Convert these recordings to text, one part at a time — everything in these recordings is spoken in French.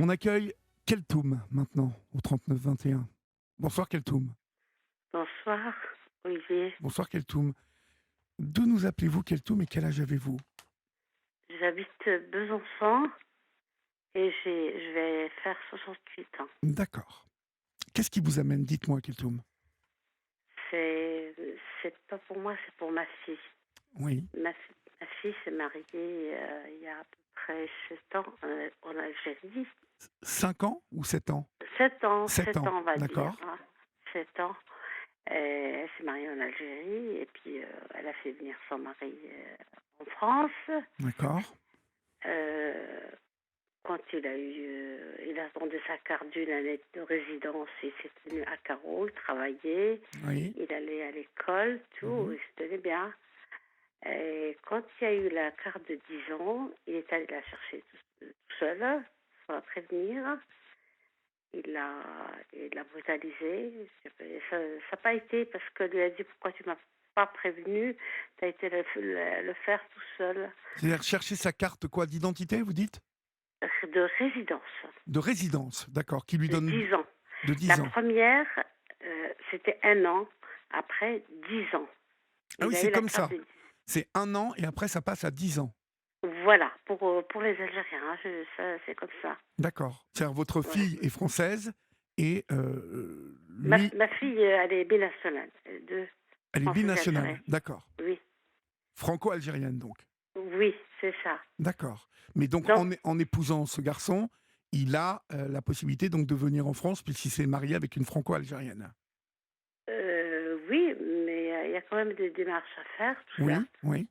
On accueille Keltoum maintenant au 39 21. Bonsoir Keltoum. Bonsoir, Olivier. Bonsoir Keltoum. D'où nous appelez-vous Keltoum et quel âge avez-vous? J'habite Besançon et je vais faire 68 ans. D'accord. Qu'est-ce qui vous amène? Dites-moi Keltoum. C'est, c'est pas pour moi, c'est pour ma fille. Oui. Ma fille s'est mariée il y a à peu près 7 ans en Algérie. 5 ans ou 7 ans? 7 7 ans, ans on va dire. d'accord. Hein. 7 ans. Elle s'est mariée en Algérie et puis elle a fait venir son mari en France. D'accord. Euh, Quand il a demandé sa carte d'une année de résidence, il s'est tenu à Carole, travailler, Oui. il allait à l'école, tout, Mhm. il se tenait bien. Et quand il y a eu la carte de 10 ans, il est allé la chercher tout seul, sans la prévenir. Il l'a brutalisée. Ça n'a pas été parce que lui a dit pourquoi tu m'as pas prévenu, tu as été le faire tout seul. C'est-à-dire chercher sa carte quoi d'identité, vous dites? De résidence, De résidence, d'accord, qui lui de donne 10 ans. de La 10 ans. première, c'était 1 an, après 10 ans. Ah oui, Il a c'est eu la comme carte ça. de 10. C'est 1 an et après ça passe à 10 ans. Voilà, pour les Algériens, hein, c'est comme ça. D'accord. C'est-à-dire votre Ouais. fille est française et Ma, lui, ma fille, elle est binationale, de elle est française et binationale. algérienne. D'accord. Oui, Franco-algérienne donc. oui, c'est ça. D'accord. Mais donc Donc, en épousant ce garçon, il a la possibilité donc de venir en France puisqu'il s'est marié avec une franco-algérienne. oui, mais il y a quand même des démarches à faire, tout ça. Oui, oui.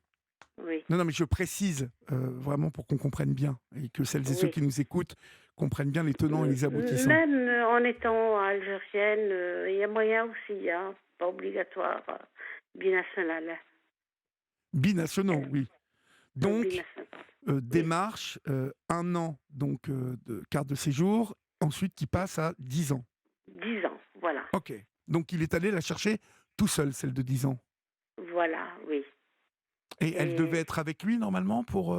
Oui, Non, non, mais je précise vraiment pour qu'on comprenne bien et que celles et ceux oui. qui nous écoutent comprennent bien les tenants et les aboutissants. Même en étant algérienne, il y a moyen aussi, hein, pas obligatoire, binationale. Binationaux, oui. Donc, Binationale. Oui, démarche, 1 an donc de carte de séjour, ensuite qui passe à 10 ans. 10 ans, voilà. Ok. Donc il est allé la chercher tout seul, celle de 10 ans. Voilà, oui. Et elle devait Et être avec lui normalement pour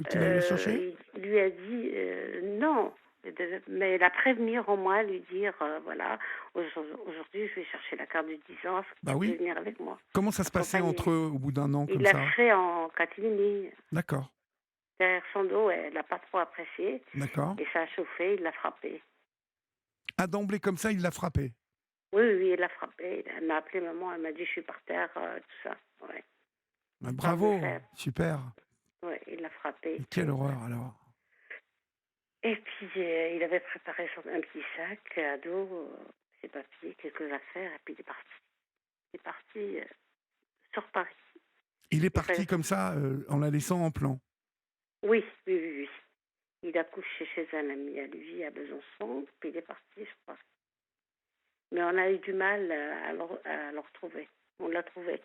qu'il aille la chercher? il lui a dit non, mais la prévenir au moins, lui dire voilà, aujourd'hui je vais chercher la carte de 10 ans, est-ce que Bah tu peux oui. venir avec moi, Comment ça se passait entre accompagner. eux au bout d'1 an Il comme l'a ça? fait en catimini, D'accord, derrière son dos, elle n'a pas trop apprécié, d'accord. et ça a chauffé, il l'a frappé. Ah, d'emblée comme ça, il l'a frappé. Oui, oui, oui, il l'a frappé. Elle m'a appelé maman, elle m'a dit je suis par terre, tout ça. Ouais. Bah, Parle de bravo, fer. super. Ouais, il l'a frappé et Mais quelle tout. horreur alors. Et puis, il avait préparé un petit sac à dos, ses papiers, quelques affaires, et puis il est parti. Il est parti sur Paris. Il est Il fallait parti comme ça en la laissant en plan. Oui, oui, oui, oui. Il a couché chez un ami à lui, à Besançon, puis il est parti, je crois. Mais on a eu du mal à le retrouver. On l'a trouvé.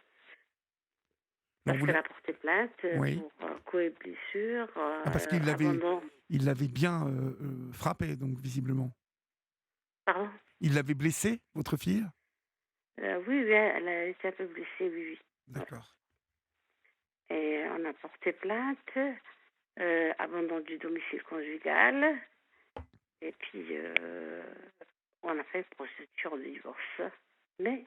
Alors Parce qu'elle a porté plainte Oui. pour coups et blessures, Ah, parce qu'il l'avait, abandon. il l'avait bien frappé, donc visiblement. Pardon. Il l'avait blessé, votre fille? Oui, oui, elle a été un peu blessée, oui, oui. Ouais. D'accord. Et on a porté plainte, abandon du domicile conjugal, et puis on a fait une procédure de divorce. Mais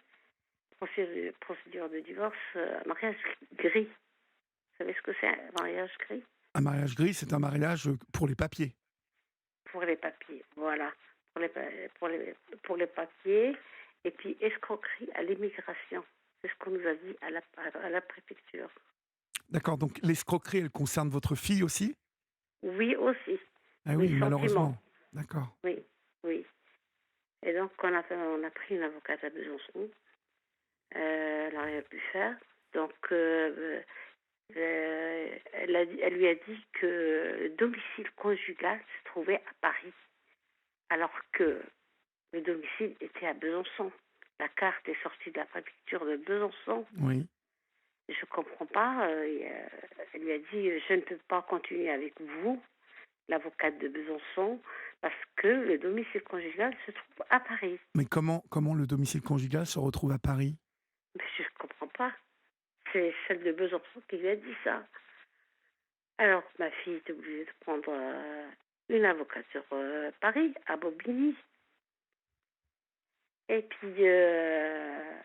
procédure de divorce, mariage gris. Vous savez ce que c'est un mariage gris? Un mariage gris, c'est un mariage pour les papiers. Pour les papiers, voilà. Pour les, pa- pour les, pour les papiers. Et puis escroquerie à l'immigration. C'est ce qu'on nous a dit à la préfecture. D'accord, donc l'escroquerie, elle concerne votre fille aussi? Oui, aussi. Ah Oui, oui, sentiment. malheureusement. D'accord. Oui, oui. Et donc, on a pris une avocate à Besançon. Elle n'a rien pu faire. Donc, elle lui a dit que le domicile conjugal se trouvait à Paris, alors que le domicile était à Besançon. La carte est sortie de la préfecture de Besançon. Oui. Je ne comprends pas. Elle lui a dit je ne peux pas continuer avec vous, l'avocate de Besançon, parce que le domicile conjugal se trouve à Paris. Mais comment le domicile conjugal se retrouve à Paris? Mais je ne comprends pas. C'est celle de Besançon qui lui a dit ça. Alors, ma fille est obligée de prendre une avocate sur Paris, à Bobigny. Et puis, elle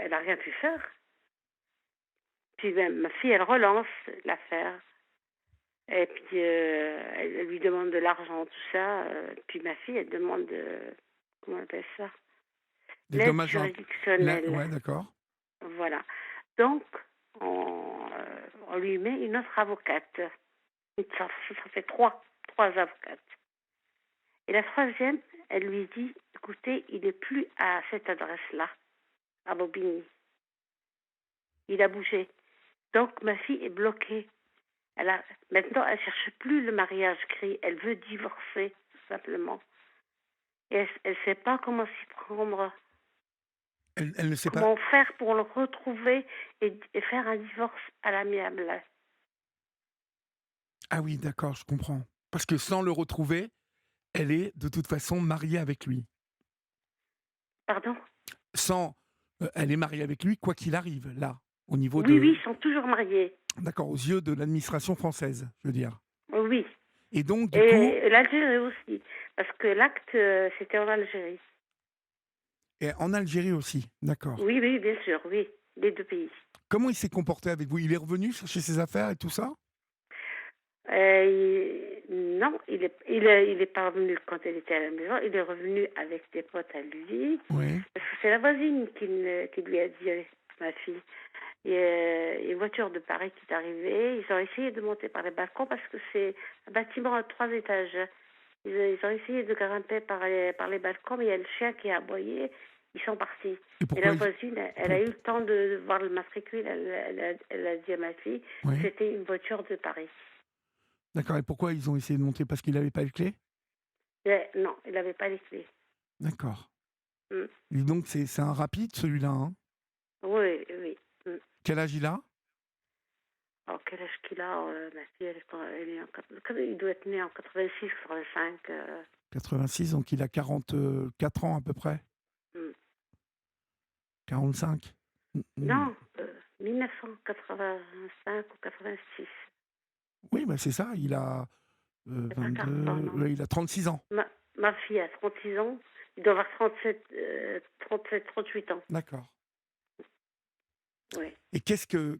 n'a rien pu faire. Puis ben, ma fille, elle relance l'affaire. Et puis, elle lui demande de l'argent, tout ça. Puis ma fille, elle demande, comment on appelle ça? Des L'aide dommages juridictionnelle. ouais, d'accord. Voilà. Donc, on lui met une autre avocate. Ça fait trois avocates. Et la troisième, elle lui dit, écoutez, il n'est plus à cette adresse-là, à Bobigny. Il a bougé. Donc, ma fille est bloquée. Maintenant, elle ne cherche plus le mariage gris. Elle veut divorcer, tout simplement. Et elle ne sait pas comment s'y prendre. Elle ne sait pas. Comment faire pour le retrouver et faire un divorce à l'amiable. Ah oui, d'accord, je comprends. Parce que sans le retrouver, elle est de toute façon mariée avec lui. Pardon? Sans, elle est mariée avec lui quoi qu'il arrive, là, au niveau Oui, de, ils sont toujours mariés. d'accord, aux yeux de l'administration française, je veux dire. Oui. Et donc, du coup, Et l'Algérie aussi. Parce que l'acte, c'était en Algérie. et en Algérie aussi, d'accord. Oui, oui, bien sûr, oui. Les deux pays. Comment il s'est comporté avec vous? Il est revenu chercher ses affaires et tout ça? Non, il est pas revenu quand elle était à la maison. Il est revenu avec des potes à lui. Oui. Parce que c'est la voisine qui lui a dit, ma fille. Il y a une voiture de Paris qui est arrivée. Ils ont essayé de monter par les balcons parce que c'est un bâtiment à 3 étages. Ils ont essayé de grimper par les balcons, mais il y a le chien qui a aboyé. Ils sont partis. Et Et pourquoi la voisine, elle a eu le temps de voir le matricule. Elle a dit à ma fille Oui. que c'était une voiture de Paris. D'accord. Et pourquoi ils ont essayé de monter? Parce qu'il n'avait pas les clés? Non, il n'avait pas les clés. D'accord. Mm. Et donc, c'est un rapide, celui-là, hein? Oui, oui. Mm. Quel âge il a? Alors, quel âge qu'il a, ma fille, il doit être né en 86, 85. 86, donc il a 44 ans à peu près. Mm. 45. Non, 1985 ou 86. Oui, bah c'est ça, il a C'est pas 40 ans, 22, non. il a 36 ans. Ma fille a 36 ans. Il doit avoir 38 ans. D'accord. Oui. Et qu'est-ce que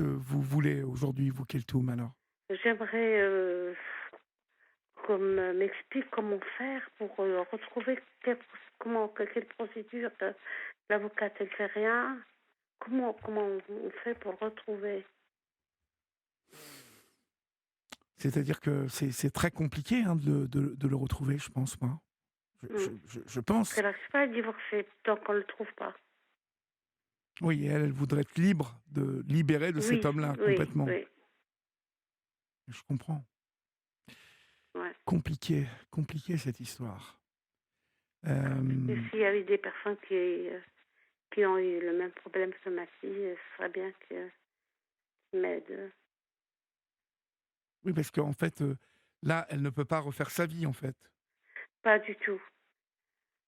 vous voulez aujourd'hui, vous, Keltoum, alors? J'aimerais qu'on m'explique comment faire pour retrouver quelle procédure. L'avocate, elle fait rien. Comment on fait pour le retrouver? C'est-à-dire que c'est très compliqué hein, de le retrouver, je pense, moi. Je pense. Elle n'arrive pas à divorcer tant qu'on ne le trouve pas. Oui, elle voudrait être libérée de cet Oui, homme-là, oui, complètement. oui. Je comprends. Ouais. Compliqué cette histoire. Et s'il y a eu des personnes qui ont eu le même problème que ma fille, ce serait bien qu'ils m'aident. Oui, parce qu'en fait, là, elle ne peut pas refaire sa vie, en fait. Pas du tout.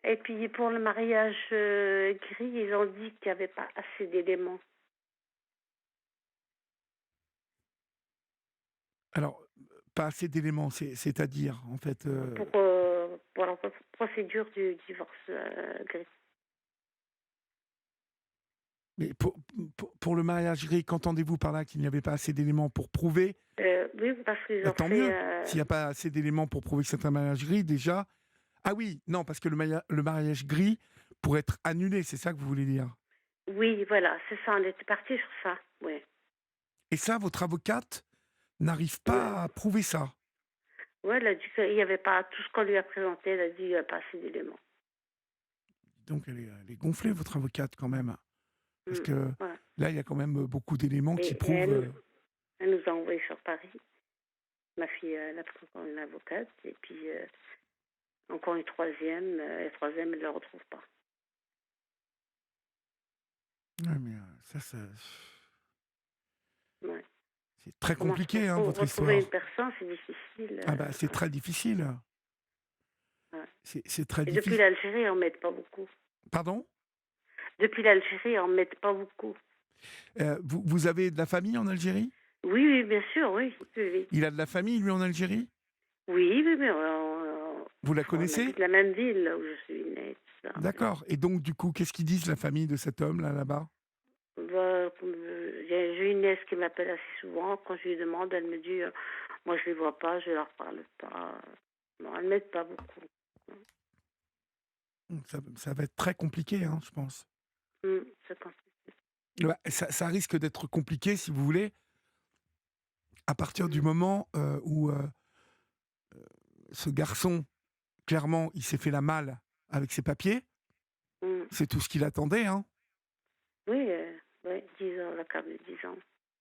Et puis pour le mariage gris, ils ont dit qu'il n'y avait pas assez d'éléments. Alors, pas assez d'éléments, c'est-à-dire, en fait... Pour la procédure du divorce gris. Mais pour le mariage gris, qu'entendez-vous par là qu'il n'y avait pas assez d'éléments pour prouver? Oui, parce qu'ils ont Tant fait... mieux, s'il n'y a pas assez d'éléments pour prouver que c'est un mariage gris, déjà... Ah oui, non, parce que le mariage gris pourrait être annulé, c'est ça que vous voulez dire? Oui, voilà, c'est ça, on était parti sur ça, oui. Et ça, votre avocate n'arrive pas à prouver ça? Oui, elle a dit qu'il n'y avait pas tout ce qu'on lui a présenté, elle a dit qu'il n'y a pas assez d'éléments. Donc elle est gonflée, votre avocate, quand même. Parce que Voilà. là, il y a quand même beaucoup d'éléments qui Et prouvent... elle nous a envoyés sur Paris. Ma fille, elle a pris encore une avocate, et puis encore une troisième. La troisième, elle ne la retrouve pas. Ouais, mais ça... Ouais. C'est très compliqué, hein, votre retrouver histoire. une personne, c'est difficile. Ah bah, c'est très difficile. Ouais. C'est très Et depuis difficile. l'Algérie, on ne m'aide pas beaucoup. Pardon? Depuis l'Algérie, on ne m'aide pas beaucoup. Vous avez de la famille en Algérie? Oui, oui, bien sûr, oui. Oui, oui. Il a de la famille, lui, en Algérie? Oui, oui, mais Vous la on connaissez? habite la même ville là où je suis née, tout ça. D'accord. Et donc, du coup, qu'est-ce qu'ils disent la famille de cet homme là-bas? Bah, j'ai une nièce qui m'appelle assez souvent. Quand je lui demande, elle me dit moi je les vois pas, je leur parle pas. Non, elle m'aide pas beaucoup. Ça va être très compliqué, hein, je pense. C'est quand Ouais, ça risque d'être compliqué, si vous voulez, à partir du moment où ce garçon, clairement, il s'est fait la malle avec ses papiers. mm. C'est tout ce qu'il attendait, hein. Oui, ouais, 10 ans, la carte de 10 ans.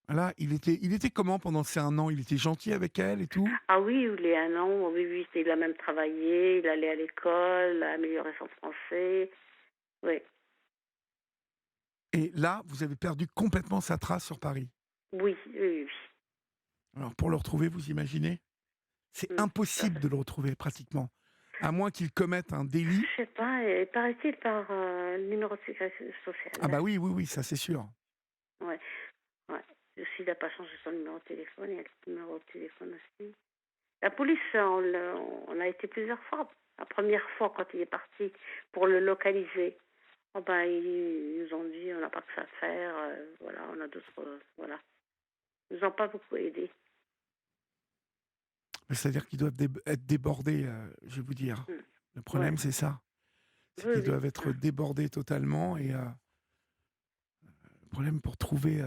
Là, il était comment pendant ces 1 an? Il était gentil avec elle et tout? Ah oui, il est un an, oui, oui, il a même travaillé, il allait à l'école, il a amélioré son français. Oui, Et là, vous avez perdu complètement sa trace sur Paris. oui, oui, oui. Alors, pour le retrouver, vous imaginez? C'est Tout à impossible fait. de le retrouver, pratiquement. À moins qu'il commette un délit. Je sais pas, et paraît-il par le numéro de sécurité Ah sociale. bah oui, oui, oui, ça c'est sûr. Ouais, ouais. Aussi, il n'a pas changé son numéro de téléphone, il y a le numéro de téléphone aussi. La police, on a été plusieurs fois. La première fois, quand il est parti pour le localiser, oh ben, ils nous ont dit on n'a pas que ça à faire, voilà, on a d'autres. Voilà. Ils nous ont pas beaucoup aidés. C'est-à-dire qu'ils doivent être débordés, je vais vous dire. Mm. Le Ouais, problème, c'est ça. C'est oui, qu'ils oui. doivent être débordés totalement. Et le problème pour trouver,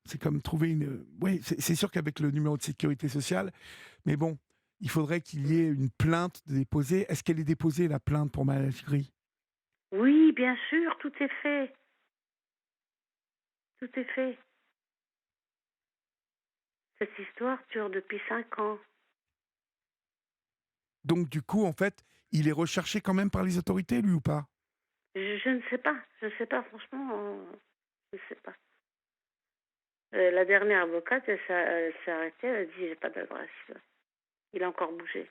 c'est comme trouver une. Oui, c'est sûr qu'avec le numéro de sécurité sociale, mais bon, il faudrait qu'il y ait une plainte déposée. Est-ce qu'elle est déposée, la plainte pour mariage gris? Oui, bien sûr, tout est fait. Tout est fait. Cette histoire dure depuis 5 ans. Donc, du coup, en fait, il est recherché quand même par les autorités, lui, ou pas? Je ne sais pas. Je ne sais pas, franchement. Je ne sais pas. La dernière avocate, elle s'est arrêtée. Elle a dit j'ai pas d'adresse. Il a encore bougé.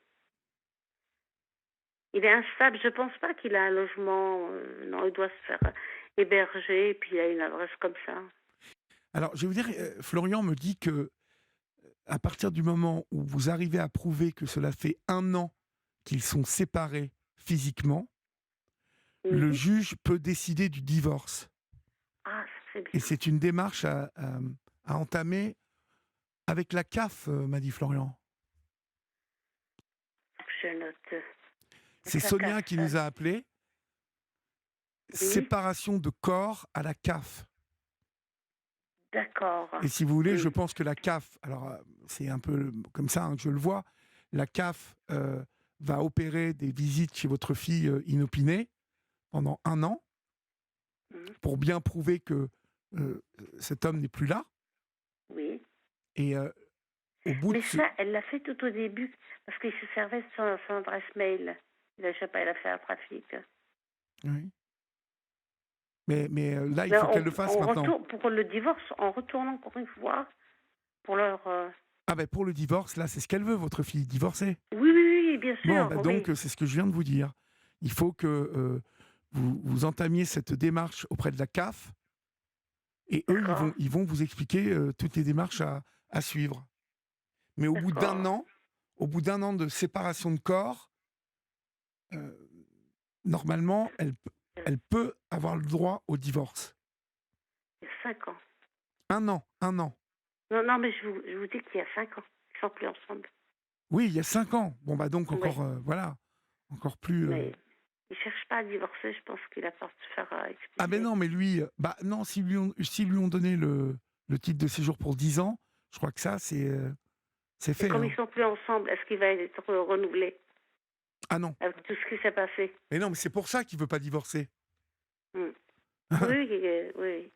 Il est instable. Je pense pas qu'il a un logement. Non, il doit se faire héberger. Et puis il a une adresse comme ça. Alors, je vais vous dire, Florian me dit que à partir du moment où vous arrivez à prouver que cela fait 1 an qu'ils sont séparés physiquement, le Mhm. juge peut décider du divorce. Ah, ça c'est Et bien. c'est une démarche à entamer avec la CAF, m'a dit Florian. Je note. C'est Avec la Sonia qui CAF. nous a appelés. Oui, Séparation de corps à la CAF. d'accord. Et si vous voulez, je Mm. pense que la CAF, alors c'est un peu comme ça, hein, que je le vois, la CAF va opérer des visites chez votre fille inopinée pendant 1 an Mm. pour bien prouver que cet homme n'est plus là. Oui. Et au bout de Mais ce... ça, elle l'a fait tout au début, parce qu'il se servait de son adresse mail. Je sais pas, elle a fait un trafic. Oui. Mais là, il Mais faut qu'elle le fasse on maintenant. retourne, pour le divorce, on retourne encore une fois pour leur... Ah ben pour le divorce, là, c'est ce qu'elle veut, votre fille, divorcer. Oui, oui, oui, bien Bon, sûr, bah donc, oui. c'est ce que je viens de vous dire. Il faut que vous entamiez cette démarche auprès de la CAF et eux, D'accord, ils vont vous expliquer toutes les démarches à suivre. Mais d'accord. au bout d'un an de séparation de corps, euh, normalement, elle peut avoir le droit au divorce. Il y a 5 ans. 1 an, 1 an. Non, non, mais je vous dis qu'il y a 5 ans. Ils sont plus ensemble. Oui, il y a 5 ans. Bon, bah donc Oui, encore, voilà, encore plus. mais il cherche pas à divorcer. Je pense qu'il a peur de se faire Ah ben expulser. non, mais lui, bah non, s'ils lui ont donné le titre de séjour pour 10 ans, je crois que ça, c'est Et fait. comme ils Hein. sont plus ensemble, est-ce qu'il va être renouvelé Ah non. avec tout ce qui s'est passé? Mais non, mais c'est pour ça qu'il veut pas divorcer. Hmm. Oui, oui.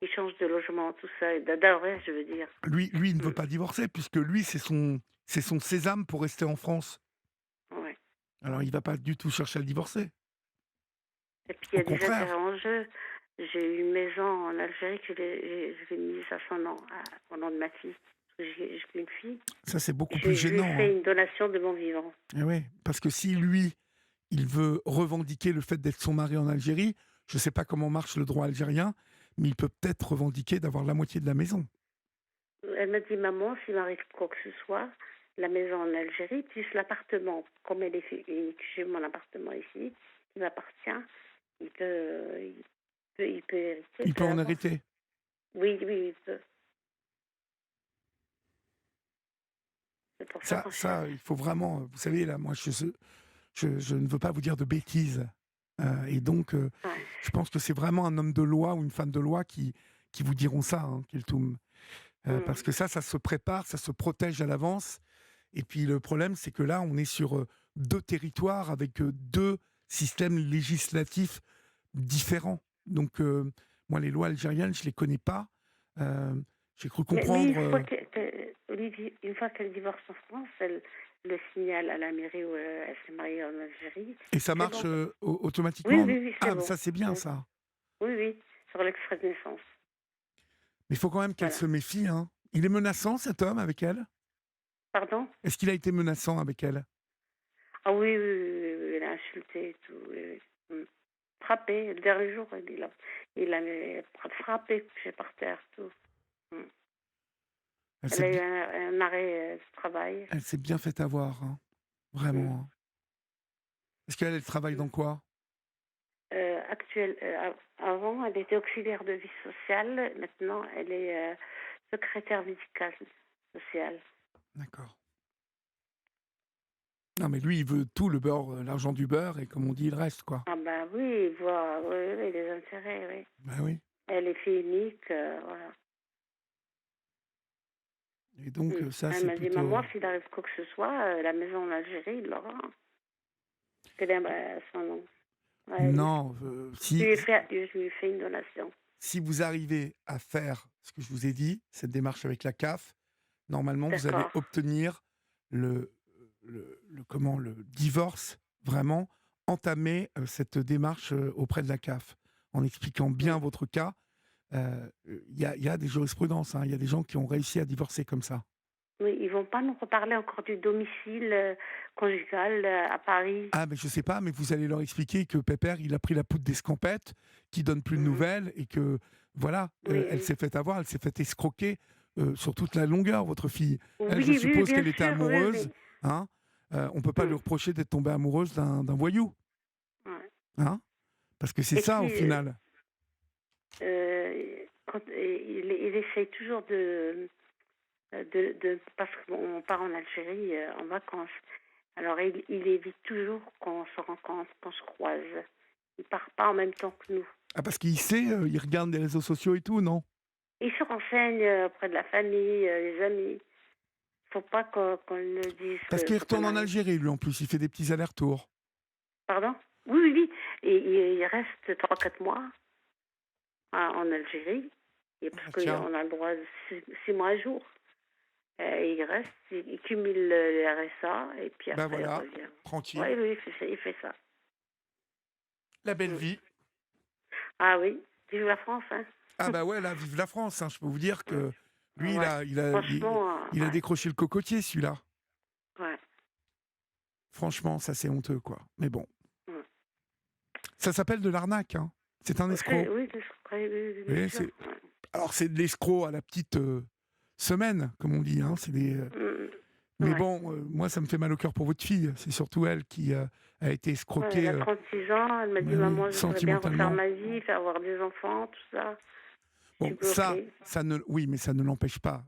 Il change de logement, tout ça, et d'adresse, je veux dire. Lui, il ne veut Hmm. pas divorcer, puisque lui, c'est son sésame pour rester en France. Ouais. Alors, il va pas du tout chercher à le divorcer. Et puis il y Au a des intérêts contraire. en jeu. J'ai une maison en Algérie que je l'ai mise à son nom, au nom de ma fille. Parce que j'ai une fille. Ça, c'est Et beaucoup plus je lui ai gênant. fait Hein. une donation de mon vivant. Eh ouais, parce que si lui, il veut revendiquer le fait d'être son mari en Algérie, je ne sais pas comment marche le droit algérien, mais il peut peut-être revendiquer d'avoir la moitié de la maison. Elle m'a dit, maman, s'il m'arrive quoi que ce soit, la maison en Algérie, plus l'appartement. Comme elle est unique, j'ai mon appartement ici, qui m'appartient, il peut, il peut hériter, Il peu peut en importe. hériter. Oui, oui, il peut. C'est pour ça qu'on Ça, cherche. il faut vraiment. Vous savez, là, moi, je ne veux pas vous dire de bêtises. Et donc, Ouais. je pense que c'est vraiment un homme de loi ou une femme de loi qui vous diront ça, hein, Keltoum. Parce Mm. que ça se prépare, ça se protège à l'avance. Et puis le problème, c'est que là, on est sur deux territoires avec deux systèmes législatifs différents. Donc, moi, les lois algériennes, je les connais pas. Euh, j'ai cru Mais comprendre. Olivier, une fois qu'elle divorce en France, elle le signale à la mairie où elle s'est mariée en Algérie. Et ça C'est marche bon. Oui, automatiquement. oui, oui, c'est Ah, bon. ça c'est bien Oui, ça. oui, oui, sur l'extrait de naissance. Mais il faut quand même qu'elle Voilà. se méfie. Hein. Il est menaçant cet homme avec elle. Pardon? Est-ce qu'il a été menaçant avec elle? Ah oui, oui, oui, oui, oui, il a insulté et tout. Oui, oui. Mm. Frappé. Le dernier jour, il avait frappé, couché par terre, tout. Mm. Elle Elle s'est a eu bi- un arrêt de travail. elle s'est bien fait avoir, hein. Mm. Vraiment. Hein. Est-ce qu'elle elle travaille dans quoi? Avant, elle était auxiliaire de vie sociale. Maintenant, elle est secrétaire médicale sociale. D'accord. Non, mais lui, il veut tout, le beurre, l'argent du beurre, et comme on dit, il reste, quoi. Ah ben oui, il voit oui, oui, les intérêts, oui. Ben oui. Elle est fille unique, voilà. Et donc, Mm. ça, Elle c'est m'a dit, plutôt. maman, s'il arrive quoi que ce soit, la maison en Algérie, il l'aura. C'est son nom. Ouais, Non, je lui ai fait une donation. si vous arrivez à faire ce que je vous ai dit, cette démarche avec la CAF, normalement, vous allez D'accord. obtenir le divorce, vraiment, entamer cette démarche auprès de la CAF, en expliquant bien Mm. votre cas. Il y a des jurisprudences, hein, il y a des gens qui ont réussi à divorcer comme ça. Oui, ils vont pas nous reparler encore du domicile conjugal à Paris. Ah, mais je sais pas, mais vous allez leur expliquer que Pépère, il a pris la poudre d'escampette, qui donne plus de Mhm. nouvelles, et que, voilà, Oui, elle oui. s'est fait avoir, elle s'est fait escroquer sur toute la longueur, votre fille. Elle, Oui, je oui, suppose bien qu'elle était sûr, oui, amoureuse, oui. hein. On peut pas lui Mm. reprocher d'être tombée amoureuse d'un voyou, Ouais. hein, parce que c'est Et ça, au puis, final. il essaye toujours parce qu'on part en Algérie en vacances. Alors, il évite toujours qu'on se rencontre, qu'on se croise. Il part pas en même temps que nous. Ah, parce qu'il sait, il regarde les réseaux sociaux et tout, non? Il se renseigne auprès de la famille, les amis. Faut pas qu'on le dise Parce qu'il qu'on retourne en arrive. Algérie, lui, en plus, il fait des petits allers-retours. Pardon? Oui, oui, oui. Et il reste 3 4 mois en Algérie. Et parce Ah, tiens, qu'on a le droit de 6 mois à jour. Il reste, il cumule les RSA et puis ben après il voilà, revient. tranquille. Oui, oui, il fait ça. La belle Mm. vie. Ah oui, vive la France, hein. Ah bah ouais, là, vive la France, hein. Je peux vous dire Mm. que lui, Ouais. il a Ouais, décroché le cocotier, celui-là. ouais. Franchement, ça c'est honteux, quoi. Mais bon, Mm. ça s'appelle de l'arnaque, hein. C'est un escroc. Oui, oui, oui, Vous bien voyez, sûr. Ouais. alors c'est de l'escroc à la petite semaine, comme on dit, hein. Mais Ouais. bon, moi ça me fait mal au cœur pour votre fille. C'est surtout elle qui a été Ouais, elle escroquée, a 36 ans, elle m'a dit, oui, maman, je voudrais bien refaire sentimentalement. ma vie, faire avoir des enfants, tout ça. Je suis Bon, bloquée. oui, mais ça ne l'empêche pas,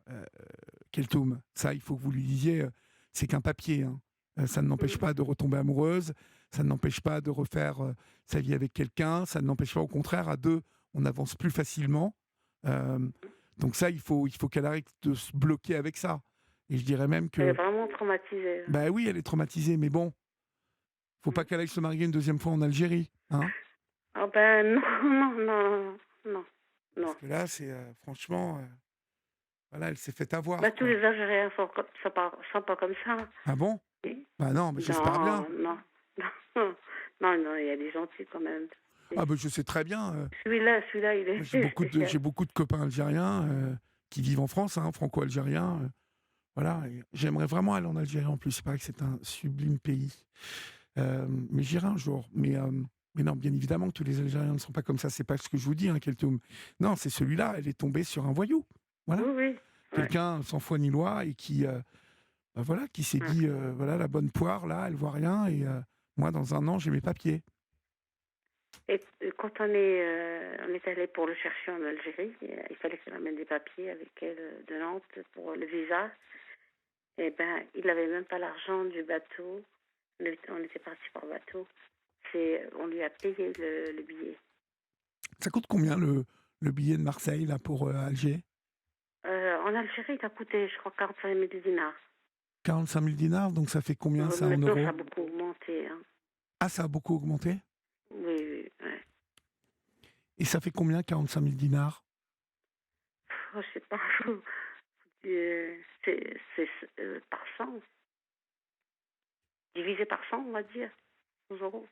Keltoum. Ça, il faut que vous lui disiez, c'est qu'un papier, hein. Ça ne n'empêche Mm. pas de retomber amoureuse, ça ne n'empêche pas de refaire sa vie avec quelqu'un, ça ne n'empêche pas, au contraire, à deux, on avance plus facilement. Euh, donc ça, il faut qu'elle arrête de se bloquer avec ça. Et je dirais même Elle est que, vraiment traumatisée. bah oui, elle est traumatisée, mais bon, faut pas Mm. qu'elle aille se marier une deuxième fois en Algérie, hein. Ah ben non, non, non, non, Parce non. que là, c'est franchement, voilà, elle s'est fait avoir, Bah, tous quoi. les Algériens sont pas comme ça. Ah bon? Oui. Bah non, mais j'espère bien. Non, non, non, non, non, il y a des gentils quand même. Ah ben je sais très bien. Celui-là, il Moi, est spécial. j'ai beaucoup de copains algériens qui vivent en France, hein, franco-algériens. Voilà, et j'aimerais vraiment aller en Algérie en plus. Il paraît que c'est un sublime pays. Mais j'irai un jour. Mais non, bien évidemment que tous les Algériens ne sont pas comme ça. C'est pas ce que je vous dis, hein, Keltoum. Non, c'est celui-là. Elle est tombée sur un voyou. Voilà. Oui, oui. Ouais. Quelqu'un sans foi ni loi et qui bah, voilà, qui s'est Ouais. dit, voilà, la bonne poire, là, elle voit rien et moi, dans un an, j'ai mes papiers. Et quand on est allé pour le chercher en Algérie, il fallait qu'elle amène des papiers avec elle de Nantes pour le visa. Et ben, il n'avait même pas l'argent du bateau. On était parti par bateau. On lui a payé le billet. Ça coûte combien le billet de Marseille, là, pour Alger? En Algérie, il a coûté, je crois, 45 000 dinars. 45 000 dinars, donc ça fait combien ça en Maintenant, ça a euros? beaucoup augmenté. Hein. Ah, ça a beaucoup augmenté? Oui, oui, ouais. Et ça fait combien 45 000 dinars? Oh, je sais pas. C'est par 100. Divisé par 100, on va dire. 11 euros.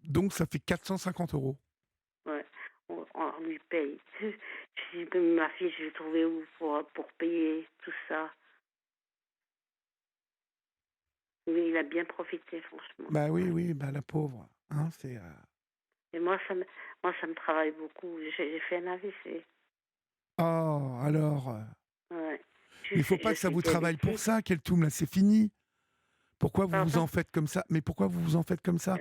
Donc ça fait 450 €. Ouais. On lui paye. Je dis, mais ma fille, je vais trouver où pour payer tout ça. Mais il a bien profité, franchement. Bah oui, Ouais. oui, bah la pauvre, hein, c'est, Et moi, ça me travaille beaucoup. J'ai fait un AVC. oh, alors, Ouais. mais il faut pas Je que ça suis vous travaille pour diabétique. ça, Keltoum, là, c'est fini. Pourquoi vous vous Pardon? en faites comme ça? Mais pourquoi vous vous en faites comme ça?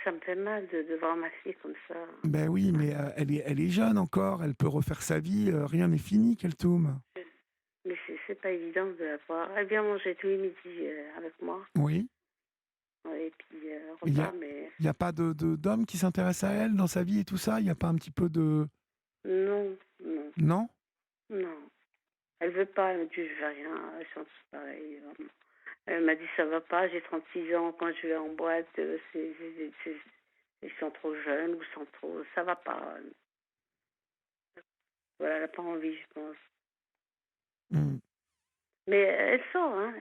Ça me fait mal de voir ma fille comme ça. Ben oui, Ouais. mais elle est jeune encore, elle peut refaire sa vie, rien n'est fini, Keltoum. Mais c'est pas évident de la voir. Elle vient manger tous les midis avec moi. Oui, Ouais, et puis mais repas, mais il y a pas d'homme qui s'intéresse à elle dans sa vie et tout ça? Il y a pas un petit peu de... non, non, Non? non. Elle veut pas, elle me dit je veux rien, elles sont tous pareils, vraiment. Elle m'a dit ça va pas, j'ai 36 ans, quand je vais en boîte, ils sont trop jeunes ou sont trop, ça va pas. Voilà, elle n'a pas envie, je pense. Mmh. Mais elle sort, hein.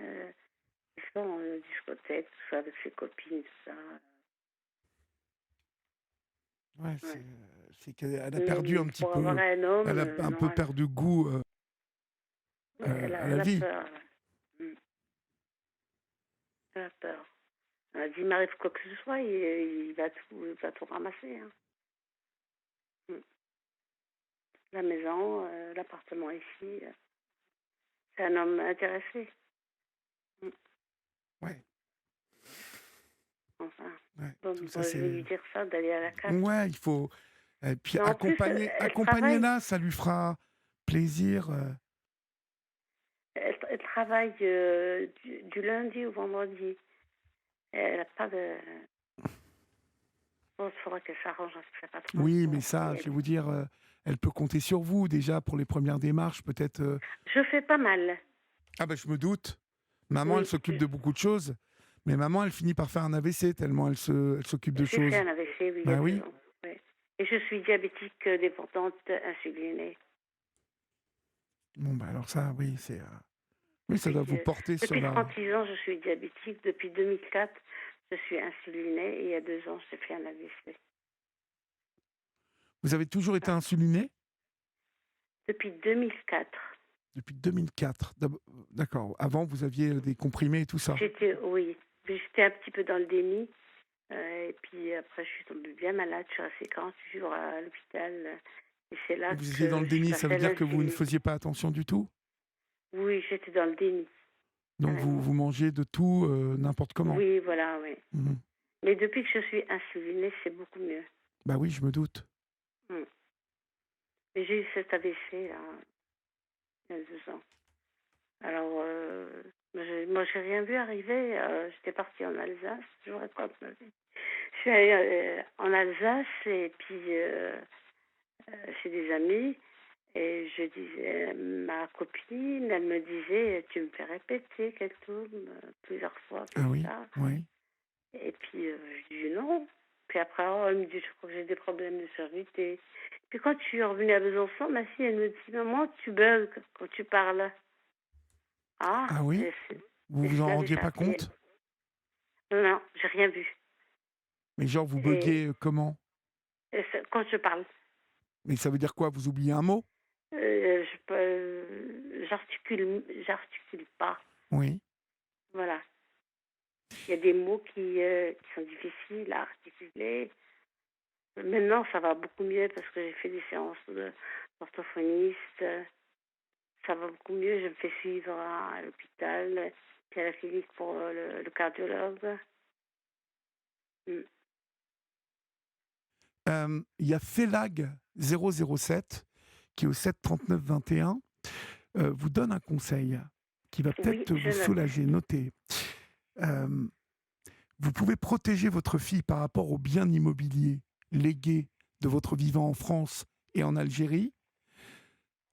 Elle sort en discothèque, tout ça, avec ses copines, tout ça. Ouais, Ouais. c'est qu'elle a perdu Mais un petit pour avoir peu, un homme, elle a un peu non, perdu goût, à la elle a vie. peur. Mm. Elle a peur. Elle a dit, il m'arrive quoi que ce soit, il va tout ramasser. Hein. Mm. La maison, l'appartement ici. C'est un homme intéressé. Mm. Ouais, Enfin, ouais, bon, tout ça moi, je vais c'est... lui dire ça, d'aller à la CAF. Ouais, il faut... Et puis Mais en plus, elle travaille. accompagnez-la, ça lui fera plaisir. Elle travaille du lundi au vendredi. Elle n'a pas de... Bon, il faudra qu'elle s'arrange avec sa patronne Oui, mais pour ça, y je vais aller. vous dire, elle peut compter sur vous déjà pour les premières démarches, peut-être. Je fais pas mal. Ah ben je me doute. Maman, elle Oui, s'occupe de beaucoup de choses, mais maman, elle finit par faire un AVC tellement elle s'occupe de j'ai fait choses. un AVC, oui, il y a Bah 2 oui. ans. Oui. Et je suis diabétique dépendante insulinée. Bon, bah alors ça, oui, c'est. Oui, ça Depuis, doit vous porter sur depuis la. 36 ans, je suis diabétique. Depuis 2004, je suis insulinée. Et il y a 2 ans, j'ai fait un AVC. Vous avez toujours été Ah. insuliné Depuis 2004. depuis 2004. D'accord. Avant, vous aviez des comprimés et tout ça. Oui, j'étais un petit peu dans le déni. Et puis après, je suis tombée bien malade. Je suis restée 48 jours à l'hôpital. Et c'est là Vous étiez dans que le je suis déni, ça passée veut à dire que vous ne l'insuline. faisiez pas attention du tout. Oui, j'étais dans le déni, Donc carrément. vous mangez de tout, n'importe comment. Oui, voilà, oui. Mhm. Mais depuis que je suis insulinée, c'est beaucoup mieux. Bah oui, je me doute. Mm. Et j'ai eu cet AVC là, il y a 2 ans. Alors, moi, j'ai rien vu arriver. J'étais partie en Alsace, je vous raconte ma vie. Je suis allée en Alsace et puis chez des amis. Et je disais, ma copine, elle me disait, tu me fais répéter quelque chose plusieurs fois comme Ah oui, ça. oui. Et puis, je dis non. Puis après, oh, elle me dit, je crois que j'ai des problèmes de surdité. Puis quand je suis revenue à Besançon, ma fille, elle me dit, maman, tu bugs quand tu parles. Ah, Ah oui? Vous et vous c'est en là que rendiez j'ai pas appelé. compte? Non, non, j'ai rien vu. Mais genre, vous Et, buggez comment? quand je parle, Mais ça veut dire quoi? Vous oubliez un mot? j'articule pas. Oui. Voilà. Il y a des mots qui sont difficiles à articuler. Maintenant, ça va beaucoup mieux parce que j'ai fait des séances d'orthophoniste. ça va beaucoup mieux. Je me fais suivre à l'hôpital, puis à la clinique pour le cardiologue. Mm. Il y a FELAG 007 qui au 7 39 21 vous donne un conseil qui va Oui, peut-être je vous note. soulager. Notez. Euh, Vous pouvez protéger votre fille par rapport aux biens immobiliers légués de votre vivant en France et en Algérie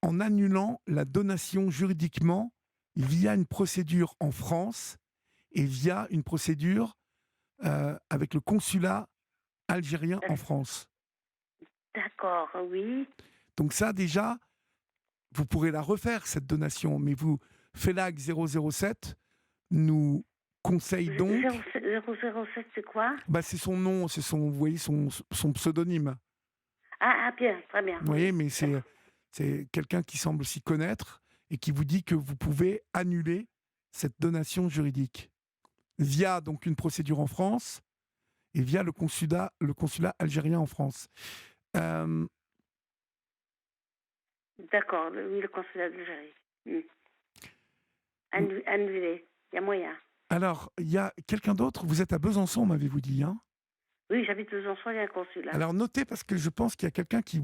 en annulant la donation juridiquement via une procédure en France et via une procédure avec le consulat algérien en France. D'accord, oui. Donc ça déjà, vous pourrez la refaire, cette donation, mais vous, FELAG 007 nous conseille donc, 007, c'est quoi? c'est son nom, vous voyez, son pseudonyme. Ah, bien, très bien, Vous oui. voyez, mais c'est quelqu'un qui semble s'y connaître et qui vous dit que vous pouvez annuler cette donation juridique via donc une procédure en France et via le consulat algérien en France. Euh, D'accord, oui, le consulat d'Algérie. Mm. Annulé, il y a moyen. alors, il y a quelqu'un d'autre, vous êtes à Besançon, m'avez-vous dit, hein? Oui, j'habite Besançon, il y a un consulat. Alors notez, parce que je pense qu'il y a quelqu'un qui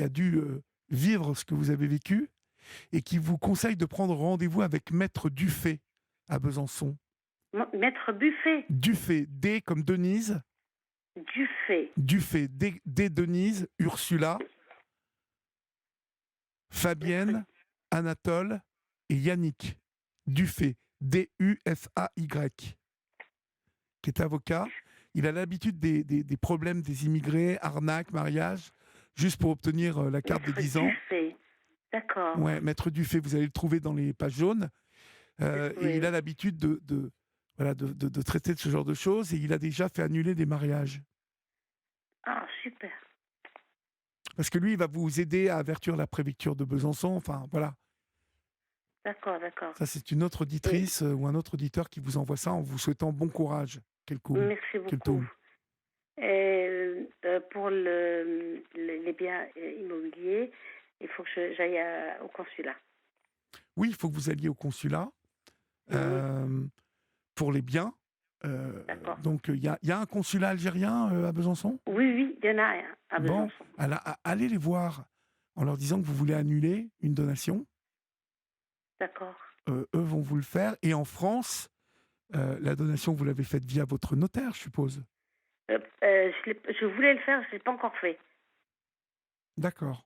a dû vivre ce que vous avez vécu et qui vous conseille de prendre rendez-vous avec Maître Dufay à Besançon. Maître Buffet, Dufay, D comme Denise, Dufay. Dufay, D Denise, Ursula, Maître Fabienne, Anatole et Yannick. Dufay, D-U-F-A-Y, qui est avocat. Il a l'habitude des problèmes des immigrés, arnaques, mariage, juste pour obtenir la carte des Maître 10 ans. Dufay, d'accord. Ouais, Maître Dufay, vous allez le trouver dans les pages jaunes. Et il Oui. a l'habitude voilà, de traiter de ce genre de choses et il a déjà fait annuler des mariages. Ah, super. Parce que lui, il va vous aider à avertir la préfecture de Besançon. Enfin, voilà. D'accord, d'accord. Ça, c'est une autre Et auditrice ou un autre auditeur qui vous envoie ça en vous souhaitant bon courage. Quel cool. merci Quel beaucoup. toum. Et, pour les biens immobiliers, il faut que j'aille au consulat. Oui, il faut que vous alliez au consulat Mhm. euh, pour les biens. Euh, D'accord. donc, il y a un consulat algérien à Besançon. Oui, oui, il y en a un à Bon, Besançon. allez les voir en leur disant que vous voulez annuler une donation. D'accord. Eux vont vous le faire. Et en France, la donation, vous l'avez faite via votre notaire, je suppose. Je voulais le faire, je ne l'ai pas encore fait. D'accord.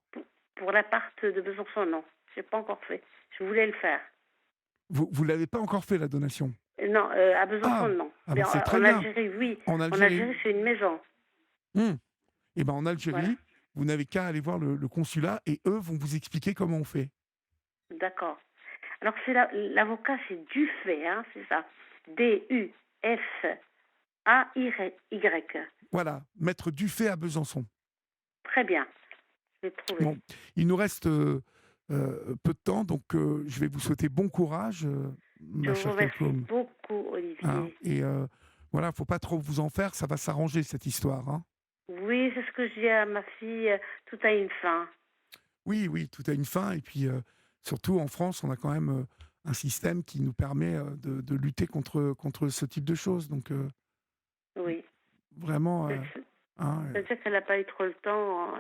Pour l'appart de Besançon, non. Je l'ai pas encore fait. Je voulais le faire. Vous ne l'avez pas encore fait, la donation? Non, à Besançon, Ah, non. Mais bah c'est très en bien. Algérie, oui. En En Algérie. Algérie, c'est une maison. Et ben en Voilà. Algérie, vous n'avez qu'à aller voir le consulat et eux vont vous expliquer comment on fait. D'accord. Alors, l'avocat, c'est Dufay, hein, c'est ça. D-U-F-A-Y. Voilà, Maître Dufay à Besançon. Très bien. Je l'ai trouvé. Bon, il nous reste peu de temps, donc je vais vous souhaiter bon courage, Je ma vous chère remercie Kelkoum. beaucoup, Hein, Olivier. et voilà, faut pas trop vous en faire, ça va s'arranger cette histoire. Hein. Oui, c'est ce que je dis à ma fille. Tout a une fin. Oui, oui, tout a une fin. Et puis, surtout en France, on a quand même un système qui nous permet de lutter contre ce type de choses. Donc, Oui. vraiment, hein, C'est-à-dire qu'elle n'a pas eu trop le temps.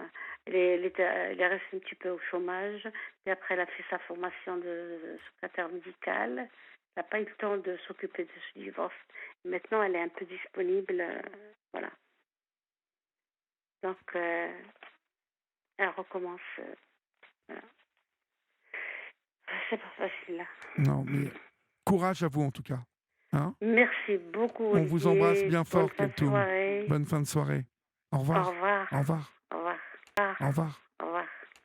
Elle est restée un petit peu au chômage. Et après, elle a fait sa formation de secrétaire médicale. Elle n'a pas eu le temps de s'occuper de ce divorce. Maintenant, elle est un peu disponible. Voilà. Donc, elle recommence. Voilà. C'est pas facile, là. non, mais courage à vous en tout cas. Hein. Merci beaucoup, On vous embrasse Olivier. bien Bonne fort, fin de Keltoum. soirée. Bonne fin de soirée. Au Au revoir. revoir. Au revoir. Au revoir. Au revoir.